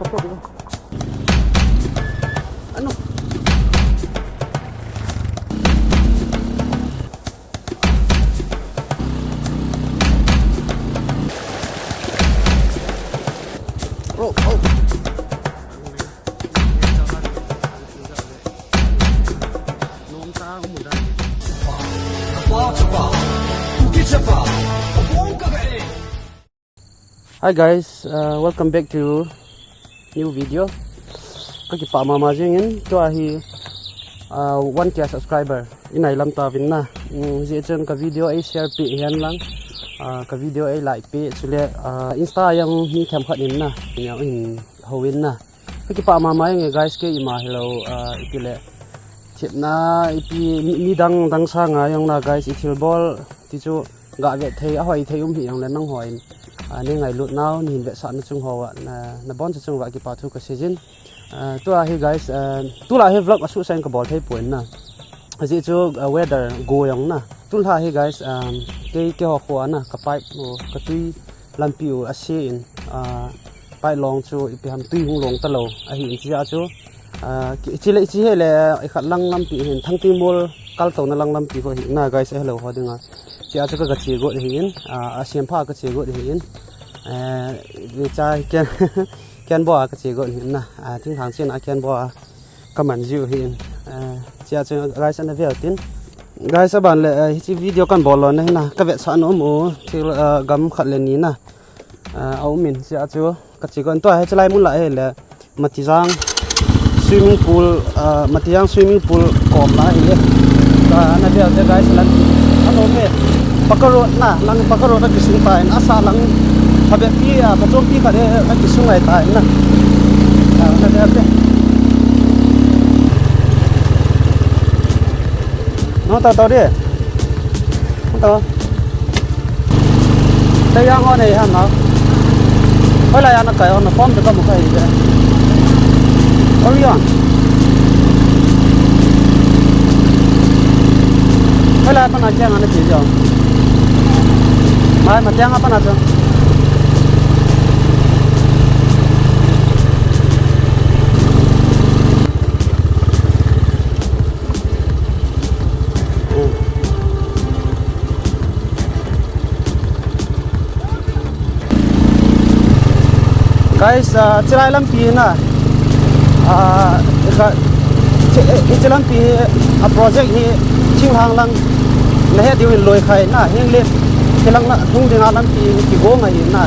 kapok mo. Ano? Oh. Hi guys, welcome back to new video. Kaki pa mama jingin to ahi 1k subscriber inai lam ta vin na je chen ka video ai share pi hian lang ka video ai like pi chule insta yang hi tham khat in na yang in howin na kaki pa mama yang guys ke ima hello itile chip na ipi mi dang sa nga yang na guys itil ball ti chu ga ve thei a hoi thei hi yang le nang hoi ani ngai lut now ni ve sa na chung ho na bon chung wa ki pa thu ka season to hi guys tu la he vlog asu sang ka bol thei point na aji chu weather go yang na tu la hi guys ke ho khwa na ka pipe ka tui lampi u ase in pai long chu ipi ham tui hung long ta lo a hi chi a chu chi le chi he le I khat lang lampi hin thang ti mol kal to na lang lampi ho hi na guys hello ho dinga chi a chu ka chi go hi in a siam pha ka chi go hi in vi chai ken bo ka chi go hi na thing thang chen a ken bo ka man jiu hi in chi a chu guys an ve tin guys ban le chi video kan bol na na ka ve sa no mu thil gam khat le ni na au min chi a chu ka chi gon to he chlai mun la he le matijang swimming pool kom la hi ka na ve te guys lan ano me pakaro na lang pakaro na kisung pa in asa lang habe pi pa chom pi ka de na kisung ai ta na na ve te no ta to de to te yang ho nei ha na hola ya na kai on na form de ka mu kai de Orion hola pa na chang ana chi jo mai ma chang apa na cho guys chilai lam pi na ichilam pi a project hi ching hang lang na he diu loi khai na heng le chilang la thung dinga lam pi ki go ngai na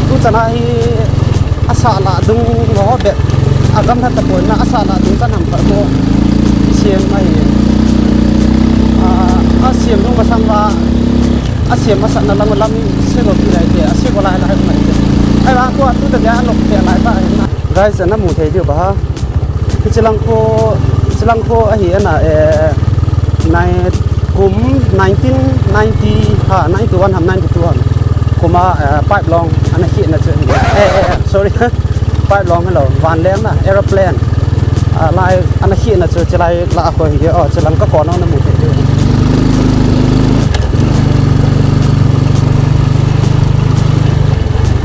tu chana hi asa la dung ho be agam tha ta pon na asa la dung kan ham par ko siam mai a siam dung ka sang la a siam ma san na lang lam se go pi lai te a se go lai lai mai te ai ba ko tu ta ya lok te lai ta na guys na mu thei diu ba chilang ko a hi na nai kum 1990 ha 91 ham 92 kuma pipe long ana hi na che sorry pipe long hello van leng na aeroplane lai ana hi na che chlai la ko hi chilang ka ko no na mu thei diu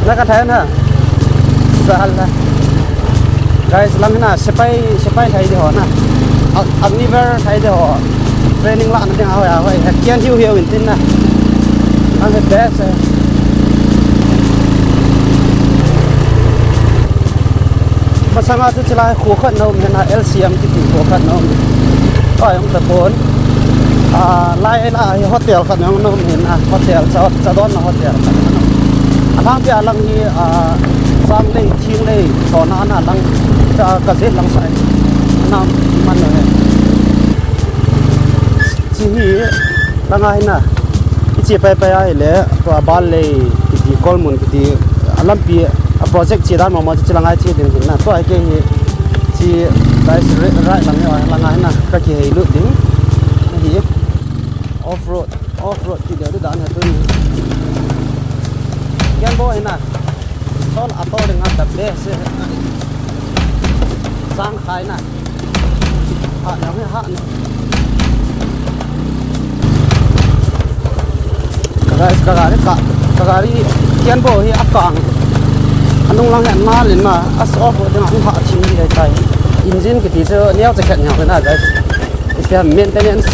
na ka thai na sal na guys lang na sepai thai de ho na agniver thai de ho training la na ding a hoi kian hiu in tin na ang the best masanga chu chlai khu khat no me na LCM ti khu khat no ai ang ta pon lai la hotel khat no me na hotel cha don na hotel alang pe alang hi sang le thing le so na na lang ka je lang sai na man ne chi hi langai na chi pai ai le to bal le ti kolmun ti alam pi a project chi dan ma chi langai chi din na to ai ke hi chi guys right langai na ka ki hei lu ding hi off road ti de dan ha tu yan bo ina sol ato dengan the best sang khai na ha yang ha guys kagari kian bo hi akang อันนู้นลังเนี่ยมาเลยนะอัสออฟเดี๋ยวมันหาชิ้นที่ได้อินจินก็ที่จะเนี่ยจะแข็งอย่างเลยนะ guys อีกอย่าง maintenance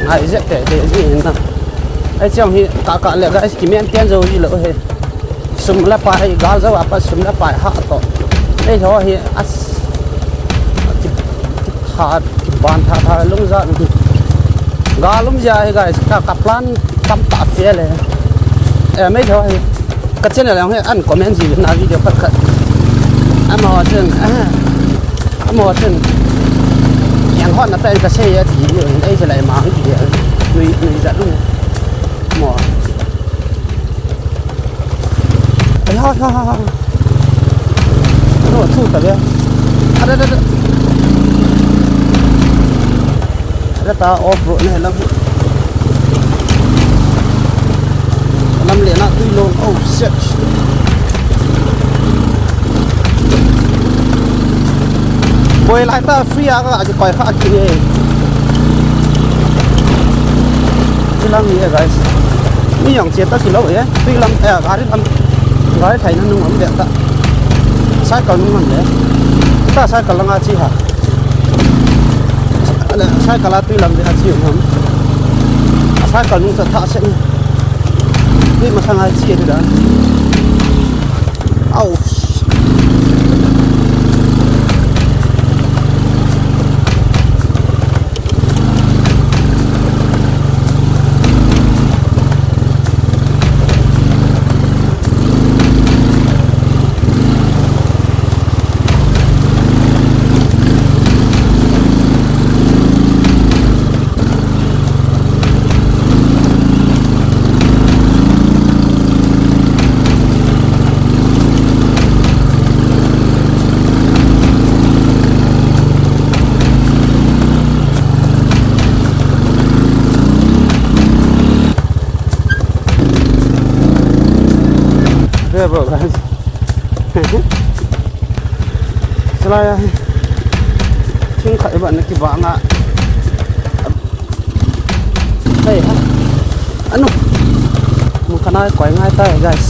ไอ้เจ๊แต่เดี๋ยวนี้นะไอ้เจ้าที่กะเลย guys ที่maintenanceจะอยู่เลยสมแล้วไปกาลจะว่าไปสมแล้วไปหาต่อไอ้เจ้าที่อัสขาดบ้านท่าลุงจะกาลุงจะให้ guys กับพลันทำตัดเสียเลยไม่เท่าไหร่ก็เช่นอะไรให้อันคอมเมนต์สิในวิดีโอพักอันมาถึงอย่างฮอตนะเป็นกระเชียทีอยู่ไอ้จะไหลมาทีเดียวลุยจัดลุงหมอไอ้ฮ่าโน่สู้แต่เดียวอะไรตาออฟโรดเนี่ยแล้วลำเลียงนะตุยลงโอ้เซ็ตบอยไลท์ตาฟรีก็อาจจะคอยข้ากินเองที่ลำนี้ guys นี่อย่างเสียตั้งกิโลเองตุยลำการที่ไทยนั่นนุ่งมันเด็ดตาใช้ก่อนนุ่งมันเด็ดตาใช้ก่อนลังอาชีพฮะใช้ก่อนละตุยลำเด็ดอาชีพมันใช้ก่อนนุ่งจะท่าเส้นนี่มาทางอาชีพนี่นะเอาbro guys สลายทิ้งไข่บ้านนักกีฬาอ่ะเฮ้ยฮะอันนู้นมันขนาดก่อยง่ายตาย guys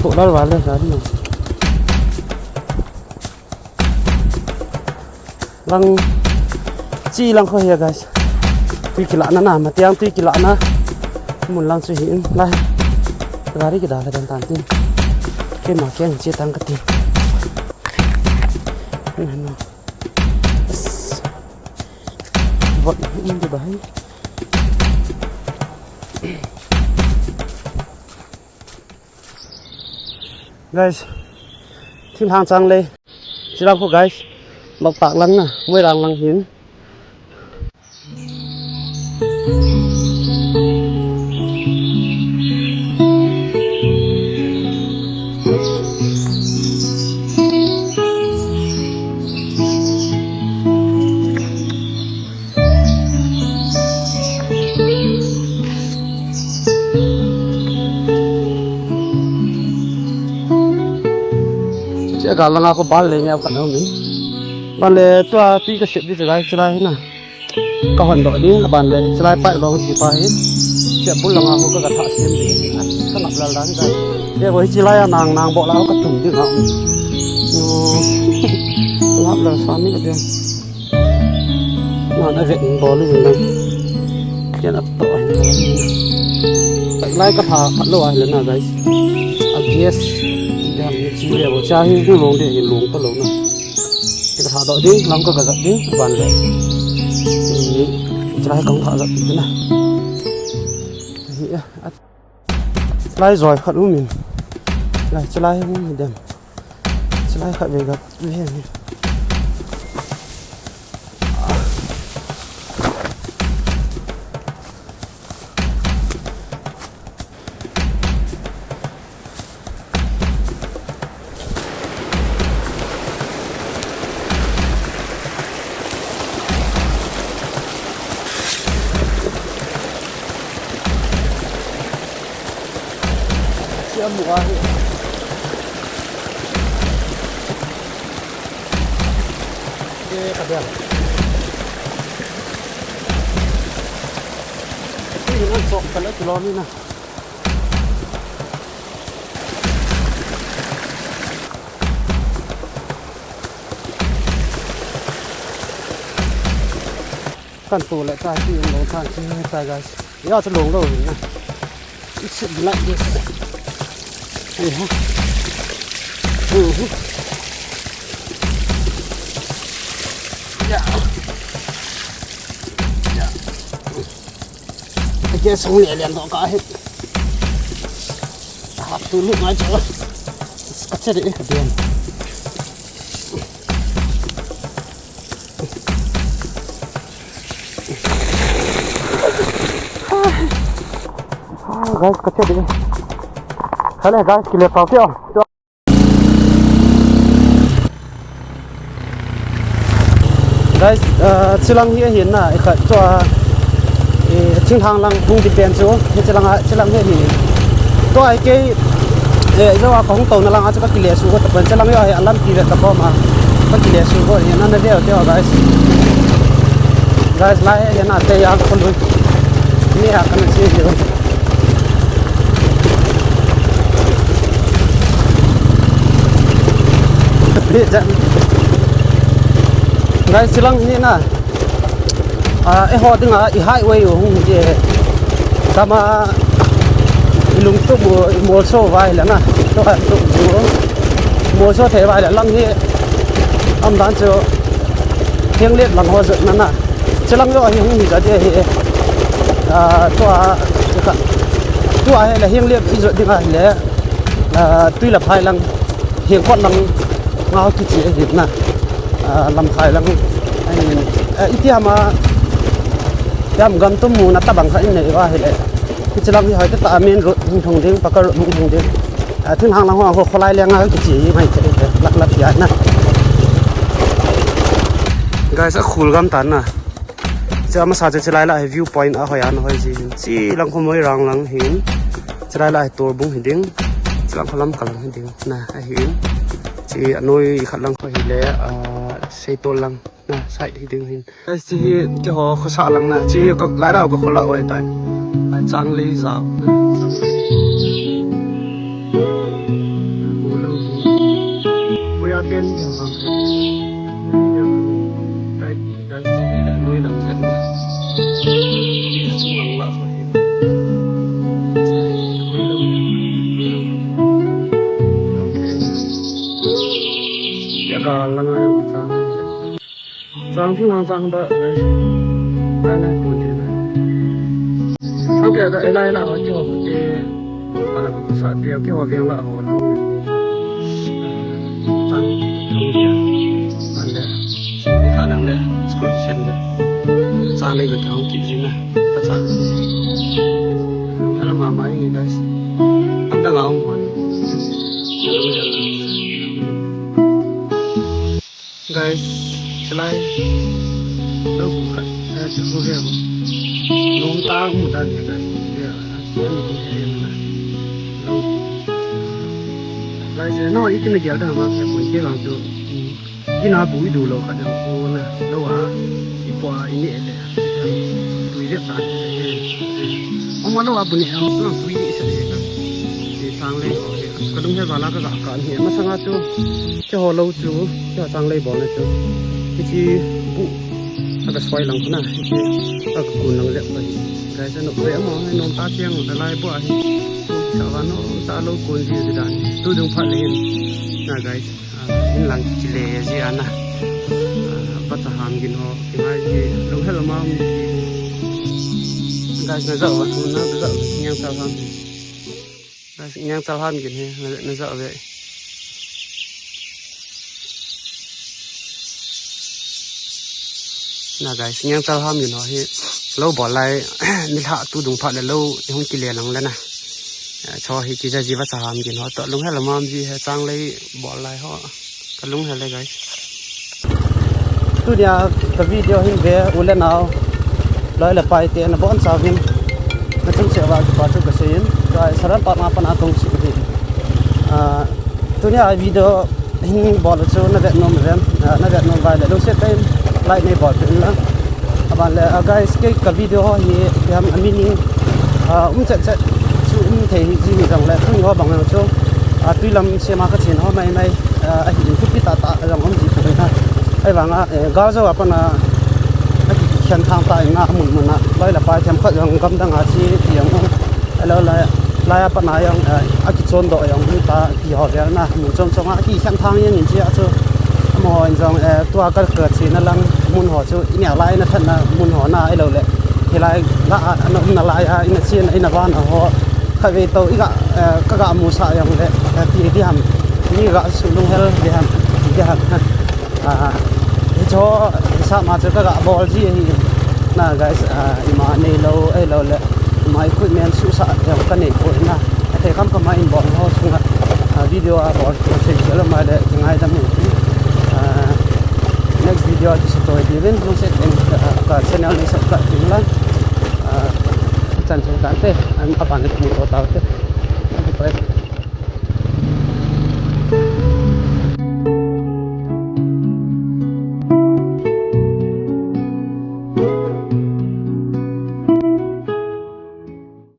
ถูกแล้วหวานเลยครับนี่ลังจีลังเขาเฮีย guys ตุยกิลานะนะมาเตียงตุยกิลานะมุนลังสุหินไล่gari kita ada dan tantin ke makin cetang ketin nah buat ini di bahan guys tim hàng sang lê chỉ làm cô guys bọc tạc lăng nè mới làm lăng hiến kalau aku balik ni apa nama ni? Balik tu api kesep di celai na. Kawan dok ni balik celai pak long si pahit. Siap pulang aku ke kata sim ni. Kan nak lalang kan. Dia boleh celai nang bawa lalu ketum di nak. Lap lah suami ke dia. Nak ada boleh ni. Dia nak tok ni. Celai ke pak luar le na guys. Yes. Chỉ là một cha hiu cũng lồng để hiện lồng có lồng này, cái thả đợi đi, làm có cả giật đi, bàn lệ, trái công thả giật thế này, slide rồi khát uống mình, này slide mình đem, slide khát về gật về này. Mùa cái đẹp cái gì nó sọc cái lớp lon đi nè กันตัวและท่าที่ลงท่าที่ใส่ guys ยอดจะลงแล้วนะ it's like this นี่ฮะI guess only alien dog got hit. I have to look much. It's a bit again. Guys, catch it. Hello, guys. Kill it off here. Guys, silang here hiện na ikat cho chính hàng lang hung đi bên chỗ silang here hiện. To ai cái do wa kong tàu na lang acha ka kile su ko tapan silang yo alam ki ve tapo ma ka kile su ko hiện na ve te guys. Guys lai hiện na te ya ko lu. Ni ha kan chi yo. Guys silang ni na ho tinga I highway hung je sama ilung tu mo so vai la na to mo so the vai la lang hi am dan cho hiang let lang ho zat na na silang yo hi hung ja de hi to a la hiang let I zat dinga le tui la phai lang hiang kwat lang ngao ki chi hi na lam khai lang itiama yam gam to mu na ta bang kha nei wa hele chilang hi hoi ta amen ro thong ding pakar mu thong ding thing hang lang ho kholai lenga ki chi mai che lak lak ya na guys a khul gam tan na cha ma sa che chlai la view point a hoyan hoi ji chi lang khomoi rang lang hin chlai la tor bung hin ding chilang khalam kalang hin ding na a hin chi anoi khalang kho hi le sei to lang na sai hi ding hin chi che ho kho sa lang na chi ko lai dau ko khola oi tai chang li sao we are again nuôi đằng chân còn là sang phía sang đó đấy đây này buồn thế này không kể cái này là ở chỗ cái là một sản phẩm cái hòa viên là hồ nó sang không gì anh đấy khả năng đấy solution đấy sang đây được không kịp gì nè tất cả là mà máy người đây anh đang ngóng guys selain đâu cũng phải sẽ có việc nông ta cũng đang như vậy lại sẽ nói ít cái nào đó mà phải muốn cái làm cho cái nào bùi đủ lâu cả đâu cô nè đâu à đi qua ý nghĩa đấy bùi rất là ông mà đâu à bùi này ông bùi gì sẽ đấy thì sang lên có đúng hay vào là cái gạo cạn hiện mà sang chú cho họ lâu chú cho sang lên bỏ này chú cái chi bụ cái xoay lòng thế này cái cùn lòng dẹp vậy cái sẽ nộp dễ mà hay nộp ta tiếng cái lai bỏ thì sợ vào nó ta lâu cùn gì thì đàn tôi đừng phát lên là cái in lăng chỉ lệ gì anh à bắt ta ham cái nó cái mai gì lúc hết là mau cái nó dở vậy nó dở nhang sao ham cái nhang sao ham cái này nó dở vậy là guys nhang sao ham gì nó thì lâu bỏ lại mình hạ tu đúng phát là lâu không chỉ liền lắm lên nè cho thì chỉ ra gì bắt ham gì nó tận lúc hết là mom gì hay sang lấy bỏ lại họ cái lúc hết lại guys tu dia cái video hình về ulen nào lại là bài tiền là bọn sao vin nó cũng sẽ vào cái cái xin rồi sau đó bạn mà tung sự thì tu dia video hình bỏ lại cho nó đẹp nom rem nó đẹp nom vài là đâu sẽ cái lại này bỏ chuyện lắm bạn là guys cái video thì làm mini chạy chú thấy gì rằng là không có bằng nào cho tuy làm xe mà cái chuyện họ mày hiện thức cái tạ rằng ông gì phải ha ai bằng gáo cho bạn là cái เขียนทางใต้งาหมุนมันนะไว้ละไปเทียมขัดยังกำดังอาชีเสียงแล้วลายปนายองอากิจนดอยองตาที่หอเดียวนะหมุนจงจงที่เขียนทางยังนี่เจ้าจูมอจงตัวก็เกิดสินั่นลังมุนหอจูเนี่ยลายนะท่านนะมุนหอหน้าไอ้เราแหละที่ลายละนั่นลายอินเชียนอินบ้านหอใครไปโตอีกก็กะมูสายังแหละที่ทำนี่ก็สุลุงเฮลที่ทำที่ทำชอสามารถจะก็บอลจีน่า guys มาในเราไอ้เราแหละมาคุยเมียนสุสานยังกันนี่คนนะแต่คำก็มาอินบอลเขาช่วงวิดีโอบอลเสร็จแล้วมาเลยยังไงทำนี่next video ที่สุดตัวดีเว้นลงเสร็จเองก็ channel นี้ subscribe ถึงแล้วจันทร์สงการเต้อันอัปานนี้มีตัวเต่าเต้ไป